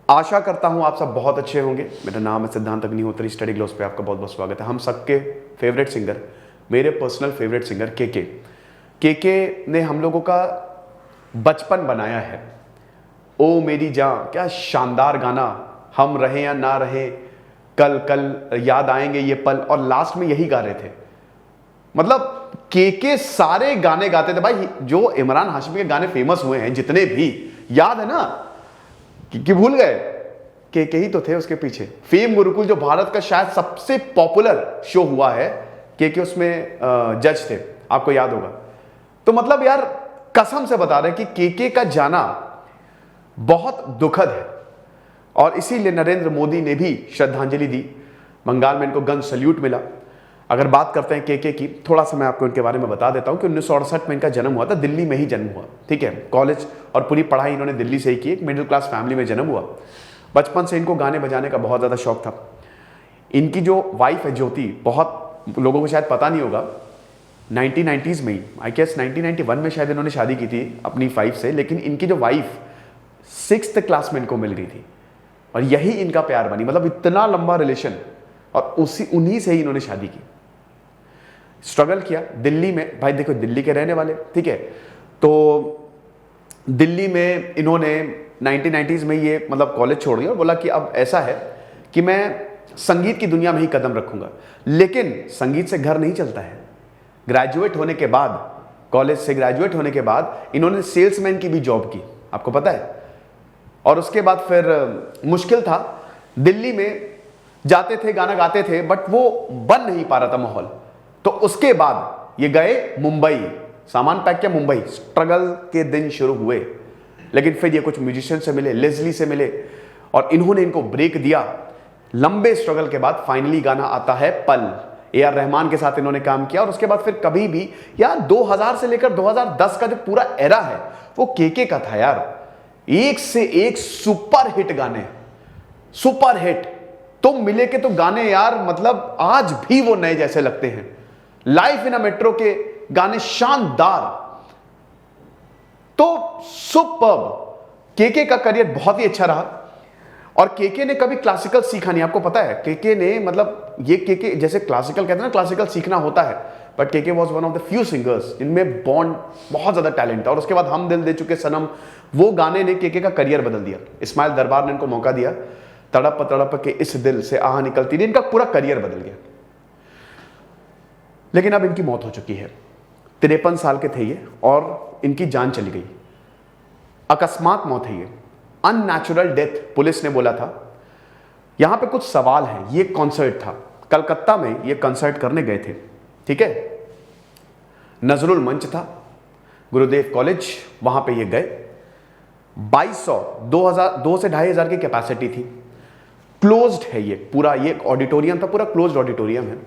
आशा करता हूं आप सब बहुत अच्छे होंगे। मेरा नाम है सिद्धांत अग्निहोत्री। स्टडी ग्लोस पे आपका बहुत बहुत स्वागत है। हम सबके फेवरेट सिंगर, मेरे पर्सनल फेवरेट सिंगर के ने हम लोगों का बचपन बनाया है। ओ मेरी जान, क्या शानदार गाना। हम रहे या ना रहे, कल कल याद आएंगे ये पल, और लास्ट में यही गा रहे थे। मतलब के सारे गाने गाते थे भाई। जो इमरान हाशमी के गाने फेमस हुए हैं जितने भी, याद है ना कि भूल गए? के ही तो थे उसके पीछे। फेम गुरुकुल जो भारत का शायद सबसे पॉपुलर शो हुआ है, के उसमें जज थे, आपको याद होगा। तो मतलब यार कसम से बता रहे हैं कि के का जाना बहुत दुखद है, और इसीलिए नरेंद्र मोदी ने भी श्रद्धांजलि दी। बंगाल में इनको गन सल्यूट मिला। अगर बात करते हैं के की, थोड़ा सा मैं आपको इनके बारे में बता देता हूं कि 1968 में इनका जन्म हुआ था। दिल्ली में ही जन्म हुआ, ठीक है। कॉलेज और पूरी पढ़ाई इन्होंने दिल्ली से ही की। एक मिडिल क्लास फैमिली में जन्म हुआ। बचपन से इनको गाने बजाने का बहुत ज़्यादा शौक था। इनकी जो वाइफ है ज्योति, बहुत लोगों को शायद पता नहीं होगा, 1990s में ही, आई गेस 1991 में शायद इन्होंने शादी की थी अपनी वाइफ से। लेकिन इनकी जो वाइफ 6th क्लास में इनको मिल गई थी, और यही इनका प्यार बनी। मतलब इतना लंबा रिलेशन, और उन्हीं से ही इन्होंने शादी की। स्ट्रगल किया दिल्ली में। भाई देखो, दिल्ली के रहने वाले, ठीक है। तो दिल्ली में इन्होंने 1990s में ये मतलब कॉलेज छोड़ दिया और बोला कि अब ऐसा है कि मैं संगीत की दुनिया में ही कदम रखूंगा। लेकिन संगीत से घर नहीं चलता है। ग्रेजुएट होने के बाद, कॉलेज से ग्रेजुएट होने के बाद इन्होंने सेल्समैन की भी जॉब की, आपको पता है। और उसके बाद फिर मुश्किल था। दिल्ली में जाते थे, गाना गाते थे, बट वो बन नहीं पा रहा था माहौल। तो उसके बाद ये गए मुंबई, सामान पैक किया, मुंबई। स्ट्रगल के दिन शुरू हुए, लेकिन फिर ये कुछ म्यूजिशियन से मिले, लेजली से मिले, और इन्होंने इनको ब्रेक दिया। लंबे स्ट्रगल के बाद फाइनली गाना आता है पल। AR रहमान के साथ इन्होंने काम किया, और उसके बाद फिर कभी भी, यार 2000 से लेकर 2010 का जो पूरा एरा है वो के का था यार। एक से एक सुपर हिट गाने, सुपर हिट। तुम मिले के तो गाने यार, मतलब आज भी वो नए जैसे लगते हैं। लाइफ इन अ मेट्रो के गाने शानदार। तो सुपर्ब। के का करियर बहुत ही अच्छा रहा, और के ने कभी क्लासिकल सीखा नहीं। आपको पता है के ने, मतलब ये के जैसे क्लासिकल कहते हैं ना, क्लासिकल सीखना होता है, बट के was one of the few singers जिनमें बॉन्ड बहुत ज्यादा टैलेंट था। और उसके बाद हम दिल दे चुके सनम, वो गाने ने के का करियर बदल दिया। इस्माइल दरबार ने इनको मौका दिया। तड़प तड़प के इस दिल से आह निकलती रही, इनका पूरा करियर बदल गया। लेकिन अब इनकी मौत हो चुकी है। 53 साल के थे ये, और इनकी जान चली गई। अकस्मात मौत है ये, अननेचुरल डेथ पुलिस ने बोला था। यहां पे कुछ सवाल हैं। ये कॉन्सर्ट था, कलकत्ता में ये कॉन्सर्ट करने गए थे, ठीक है। नजरुल मंच था, गुरुदेव कॉलेज, वहां पे ये गए। 2200, 2 से 2500 की कैपेसिटी थी। क्लोज्ड है ये पूरा, ये ऑडिटोरियम था, पूरा क्लोज्ड ऑडिटोरियम है।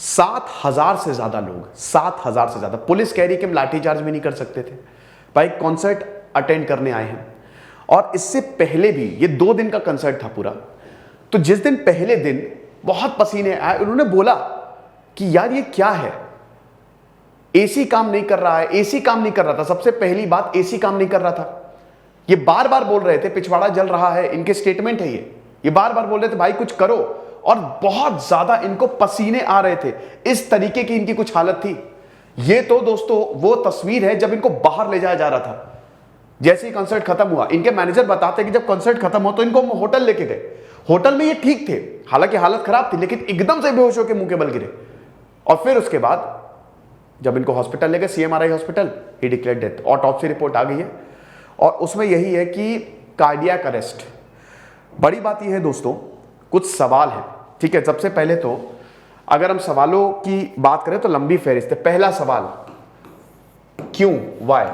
7000 से ज्यादा लोग, 7000 से ज्यादा। पुलिस कह रही कि हम लाठीचार्ज भी नहीं कर सकते थे। भाई कॉन्सर्ट अटेंड करने आए हैं। और इससे पहले भी ये 2 दिन का कंसर्ट था पूरा। तो जिस दिन, पहले दिन बहुत पसीने आए, उन्होंने बोला कि यार ये क्या है, एसी काम नहीं कर रहा है, एसी काम नहीं कर रहा था। सबसे पहली बात, एसी काम नहीं कर रहा था। ये बार बार बोल रहे थे पिछवाड़ा जल रहा है, इनके स्टेटमेंट है ये बार बार बोल रहे थे भाई कुछ करो। और बहुत ज्यादा इनको पसीने आ रहे थे, इस तरीके की इनकी कुछ हालत थी। ये तो दोस्तों वो तस्वीर है जब इनको बाहर ले जाया जा रहा था। जैसे ही कंसर्ट खत्म हुआ, इनके मैनेजर बताते कि जब कंसर्ट खत्म हो तो इनको होटल लेके गए। होटल में ये ठीक थे, हालांकि हालत खराब थी, लेकिन एकदम से बेहोश होकर मुंह के बल गिरे। और फिर उसके बाद जब इनको हॉस्पिटल ले गए, CMRI हॉस्पिटल, ही डिक्लेयर्ड डेथ। ऑटोप्सी रिपोर्ट आ गई है, और उसमें यही है कि कार्डियक अरेस्ट। बड़ी बात यह है दोस्तों, कुछ सवाल है, ठीक है। सबसे पहले तो अगर हम सवालों की बात करें तो लंबी फहरिस्त है। पहला सवाल, क्यों, वाई?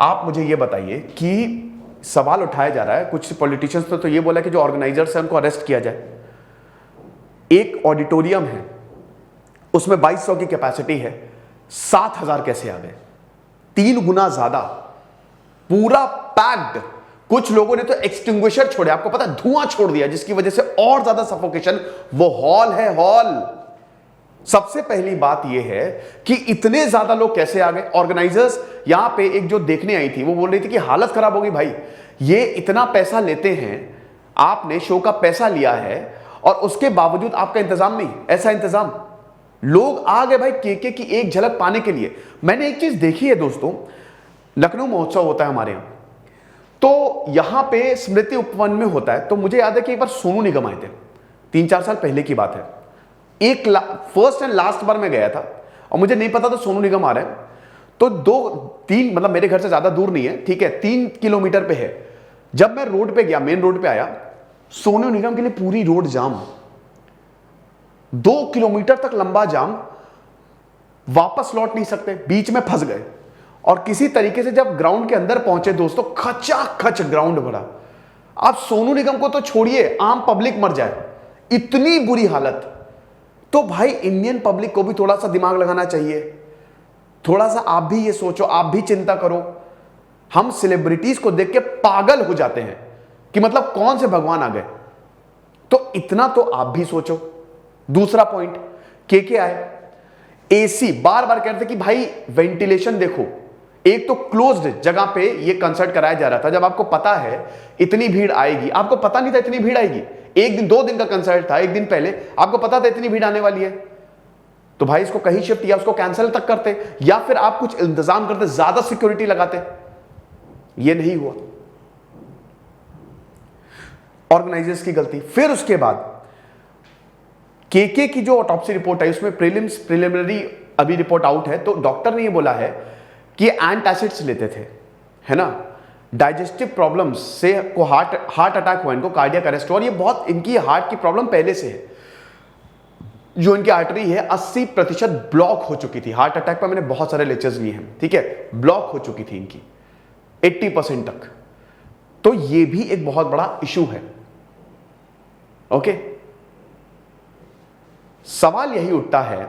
आप मुझे यह बताइए कि सवाल उठाया जा रहा है, कुछ पॉलिटिशियंस ने तो यह बोला कि जो ऑर्गेनाइजर्स हैं उनको अरेस्ट किया जाए। एक ऑडिटोरियम है, उसमें 2200 की कैपेसिटी है, 7000 कैसे आ गए? 3 गुना ज्यादा, पूरा पैक्ड। कुछ लोगों ने तो एक्सटिंग्विशर छोड़े, आपको पता है, धुआं छोड़ दिया, जिसकी वजह से और ज्यादा सफोकेशन। वो हॉल है, हॉल। सबसे पहली बात यह है कि इतने ज्यादा लोग कैसे आ गए? ऑर्गेनाइजर्स यहां पे एक जो देखने आई थी, वो बोल रही थी कि हालत खराब होगी भाई, ये इतना पैसा लेते हैं, आपने शो का पैसा लिया है और उसके बावजूद आपका इंतजाम नहीं, ऐसा इंतजाम। लोग आ गए भाई केके की एक झलक पाने के लिए। मैंने एक चीज देखी है दोस्तों, लखनऊ महोत्सव होता है हमारे यहां, तो यहां पे स्मृति उपवन में होता है। तो मुझे याद है कि एक बार सोनू निगम आए थे, 3-4 साल पहले की बात है। एक फर्स्ट एंड लास्ट बार मैं गया था और मुझे नहीं पता था सोनू निगम आ रहे हैं। तो 2-3 मतलब मेरे घर से ज्यादा दूर नहीं है, ठीक है, 3 किलोमीटर पे है। जब मैं रोड पे गया, मेन रोड पे आया, सोनू निगम के लिए पूरी रोड जाम, 2 किलोमीटर तक लंबा जाम, वापस लौट नहीं सकते, बीच में फंस गए। और किसी तरीके से जब ग्राउंड के अंदर पहुंचे दोस्तों, खचाखच ग्राउंड भरा। आप सोनू निगम को तो छोड़िए, आम पब्लिक मर जाए, इतनी बुरी हालत। तो भाई इंडियन पब्लिक को भी थोड़ा सा दिमाग लगाना चाहिए, थोड़ा सा आप भी ये सोचो, आप भी चिंता करो। हम सेलिब्रिटीज को देख के पागल हो जाते हैं कि मतलब कौन से भगवान आ गए, तो इतना तो आप भी सोचो। दूसरा पॉइंट, के आए, एसी बार बार कहते कि भाई वेंटिलेशन देखो। एक तो क्लोज्ड जगह पे ये कंसर्ट कराया जा रहा था, जब आपको पता है इतनी भीड़ आएगी, आपको पता नहीं था इतनी भीड़ आएगी। एक दिन 2 दिन का कंसर्ट था, एक दिन पहले आपको पता था इतनी भीड़ आने वाली है, तो भाई इसको कहीं शिफ्ट या उसको कैंसिल तक करते, या फिर आप कुछ इंतजाम करते, ज्यादा सिक्योरिटी लगाते। ये नहीं हुआ, ऑर्गेनाइजर्स की गलती। फिर उसके बाद केके की जो ऑटोप्सी रिपोर्ट है उसमें प्रिलिमिनरी अभी रिपोर्ट आउट है, तो डॉक्टर ने ये बोला है कि एंटासिड्स लेते थे, है ना, डाइजेस्टिव प्रॉब्लम्स से को हार्ट अटैक हुआ, इनको कार्डियक अरेस्ट हुआ। और ये बहुत, इनकी हार्ट की प्रॉब्लम पहले से है, जो इनकी आर्टरी है 80% ब्लॉक हो चुकी थी। हार्ट अटैक पर मैंने बहुत सारे लेक्चर्स लिए हैं, ठीक है, ब्लॉक हो चुकी थी इनकी 80% तक। तो ये भी एक बहुत बड़ा इशू है। ओके, सवाल यही उठता है,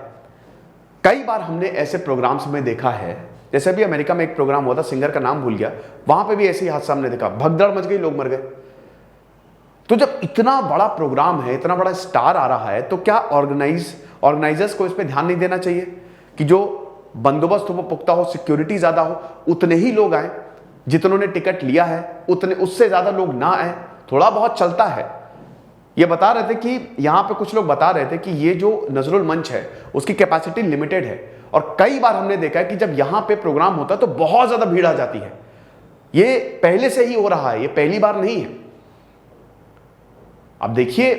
कई बार हमने ऐसे प्रोग्राम्स में देखा है, जैसे भी अमेरिका में एक प्रोग्राम हुआ था, सिंगर का नाम भूल गया, वहां पे भी ऐसे ही हादसा हमने देखा, भगदड़ मच गई, लोग मर गए। तो जब इतना बड़ा प्रोग्राम है, इतना बड़ा स्टार आ रहा है, तो क्या ऑर्गेनाइजर्स को इस पे ध्यान नहीं देना चाहिए कि जो बंदोबस्त हो पुख्ता हो, सिक्योरिटी ज्यादा हो, उतने ही लोग आए जितनों ने टिकट लिया है, उतने, उससे ज्यादा लोग ना आए, थोड़ा बहुत चलता है। ये बता रहे थे कि यहां पे कुछ लोग बता रहे थे कि ये जो नजरुल मंच है उसकी कैपेसिटी लिमिटेड है, और कई बार हमने देखा है कि जब यहां पे प्रोग्राम होता है तो बहुत ज्यादा भीड़ आ जाती है। ये पहले से ही हो रहा है, ये पहली बार नहीं है। अब देखिए,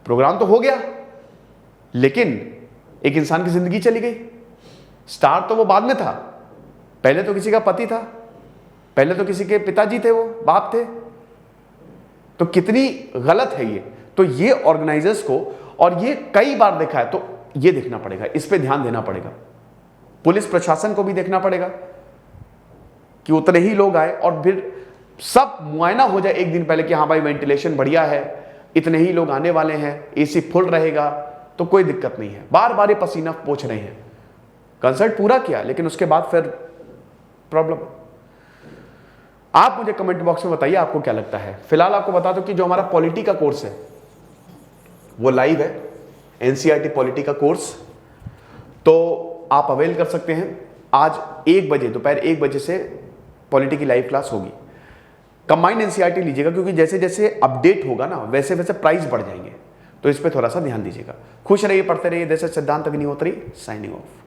प्रोग्राम तो हो गया, लेकिन एक इंसान की जिंदगी चली गई। स्टार तो वो बाद में था, पहले तो किसी का पति था, पहले तो किसी के पिताजी थे, वो बाप थे। तो कितनी गलत है ये। तो ये ऑर्गेनाइजर्स को, और ये कई बार देखा है, तो ये देखना पड़ेगा, इस पे ध्यान देना पड़ेगा। पुलिस प्रशासन को भी देखना पड़ेगा कि उतने ही लोग आए, और फिर सब मुआयना हो जाए एक दिन पहले कि हाँ भाई वेंटिलेशन बढ़िया है, इतने ही लोग आने वाले हैं, एसी फुल रहेगा, तो कोई दिक्कत नहीं है। बार बार ये पसीना पोंछ रहे हैं, कंसर्ट पूरा किया, लेकिन उसके बाद फिर प्रॉब्लम। आप मुझे कमेंट बॉक्स में बताइए आपको क्या लगता है। फिलहाल आपको बता दो कि जो हमारा पॉलिटी का कोर्स है वो लाइव है, एनसीईआरटी पॉलिटी का कोर्स, तो आप अवेल कर सकते हैं। आज 1 बजे, दोपहर 1 बजे से पॉलिटी की लाइव क्लास होगी। कंबाइंड एनसीईआरटी लीजिएगा, क्योंकि जैसे जैसे अपडेट होगा ना, वैसे वैसे प्राइस बढ़ जाएंगे, तो इस पर थोड़ा सा ध्यान दीजिएगा। खुश रहिए, पढ़ते रहिए। दिस इज सिद्धांत अग्निहोत्री, साइनिंग ऑफ।